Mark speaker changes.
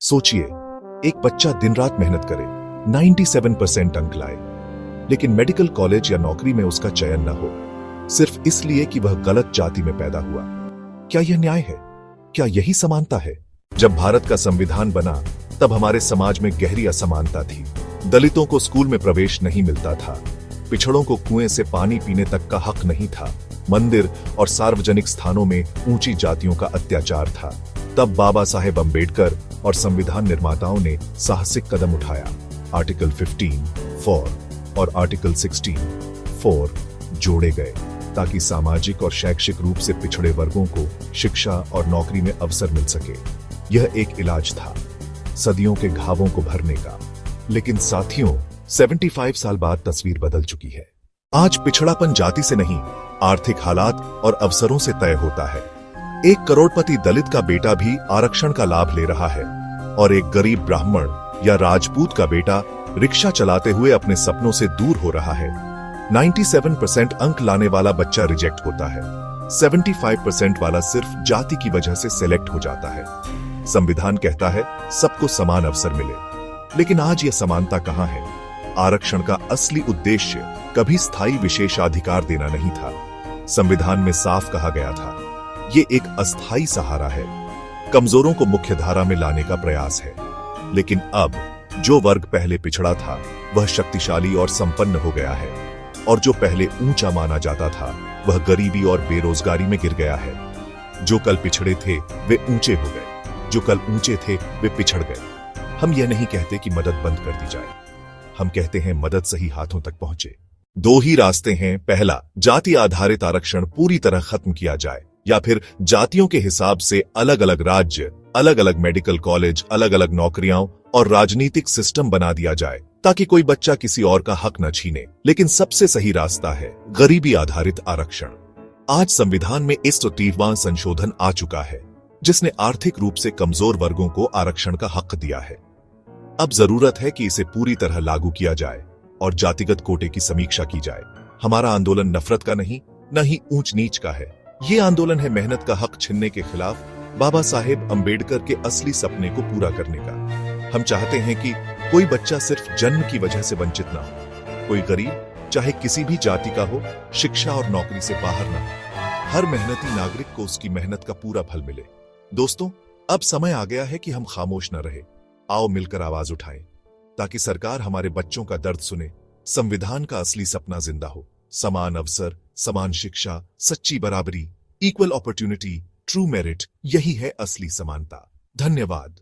Speaker 1: सोचिए, एक बच्चा दिन रात मेहनत करे, 97% अंक लाए, लेकिन मेडिकल कॉलेज या नौकरी में उसका चयन न हो, सिर्फ इसलिए कि वह गलत जाति में पैदा हुआ। क्या यह न्याय है? क्या यही समानता है? जब भारत का संविधान बना, तब हमारे समाज में गहरी असमानता थी। दलितों को स्कूल में प्रवेश नहीं मिलता था, पिछड़ों को कुएं से पानी पीने तक का हक नहीं था, मंदिर और सार्वजनिक स्थानों में ऊंची जातियों का अत्याचार था। तब बाबा साहेब अंबेडकर और संविधान निर्माताओं ने साहसिक कदम उठाया। आर्टिकल 15(4) और आर्टिकल 16(4) जोड़े गए ताकि सामाजिक और शैक्षिक रूप से पिछड़े वर्गों को शिक्षा और नौकरी में अवसर मिल सके। यह एक इलाज था, सदियों के घावों को भरने का। लेकिन साथियों, 75 साल बाद तस्वीर बदल चुकी है। आज पिछड़ापन जाति से नहीं, आर्थिक हालात और अवसरों से तय होता है। एक करोड़पति दलित का बेटा भी आरक्षण का लाभ ले रहा है और एक गरीब ब्राह्मण या राजपूत का बेटा रिक्शा चलाते हुए अपने सपनों से दूर हो रहा है। 97% अंक लाने वाला बच्चा रिजेक्ट होता है, 75% वाला सिर्फ जाति की वजह से सेलेक्ट हो जाता है। संविधान कहता है सबको समान अवसर मिले, लेकिन आज यह समानता कहां है? आरक्षण का असली उद्देश्य कभी स्थायी विशेषाधिकार देना नहीं था। संविधान में साफ कहा गया था, ये एक अस्थायी सहारा है, कमजोरों को मुख्यधारा में लाने का प्रयास है। लेकिन अब जो वर्ग पहले पिछड़ा था, वह शक्तिशाली और संपन्न हो गया है, और जो पहले ऊंचा माना जाता था, वह गरीबी और बेरोजगारी में गिर गया है। जो कल पिछड़े थे वे ऊंचे हो गए, जो कल ऊंचे थे वे पिछड़ गए। हम यह नहीं कहते कि मदद बंद कर दी जाए, हम कहते हैं मदद सही हाथों तक पहुंचे। दो ही रास्ते हैं, पहला, जाति आधारित आरक्षण पूरी तरह खत्म किया जाए, या फिर जातियों के हिसाब से अलग अलग राज्य, अलग अलग मेडिकल कॉलेज, अलग अलग नौकरियां और राजनीतिक सिस्टम बना दिया जाए ताकि कोई बच्चा किसी और का हक न छीने। लेकिन सबसे सही रास्ता है गरीबी आधारित आरक्षण। आज संविधान में इस 33वां संशोधन आ चुका है, जिसने आर्थिक रूप से कमजोर वर्गों को आरक्षण का हक दिया है। अब जरूरत है कि इसे पूरी तरह लागू किया जाए और जातिगत कोटे की समीक्षा की जाए। हमारा आंदोलन नफरत का नहीं, न ही ऊंच नीच का है। ये आंदोलन है मेहनत का हक छीनने के खिलाफ, बाबा साहेब अंबेडकर के असली सपने को पूरा करने का। हम चाहते हैं कि कोई बच्चा सिर्फ जन्म की वजह से वंचित ना हो, कोई गरीब चाहे किसी भी जाति का हो, शिक्षा और नौकरी से बाहर ना हो। हर मेहनती नागरिक को उसकी मेहनत का पूरा फल मिले। दोस्तों, अब समय आ गया है कि हम खामोश न रहे। आओ मिलकर आवाज उठाएं, ताकि सरकार हमारे बच्चों का दर्द सुने, संविधान का असली सपना जिंदा हो। समान अवसर, समान शिक्षा, सच्ची बराबरी, इक्वल अपॉर्चुनिटी, ट्रू मेरिट, यही है असली समानता। धन्यवाद।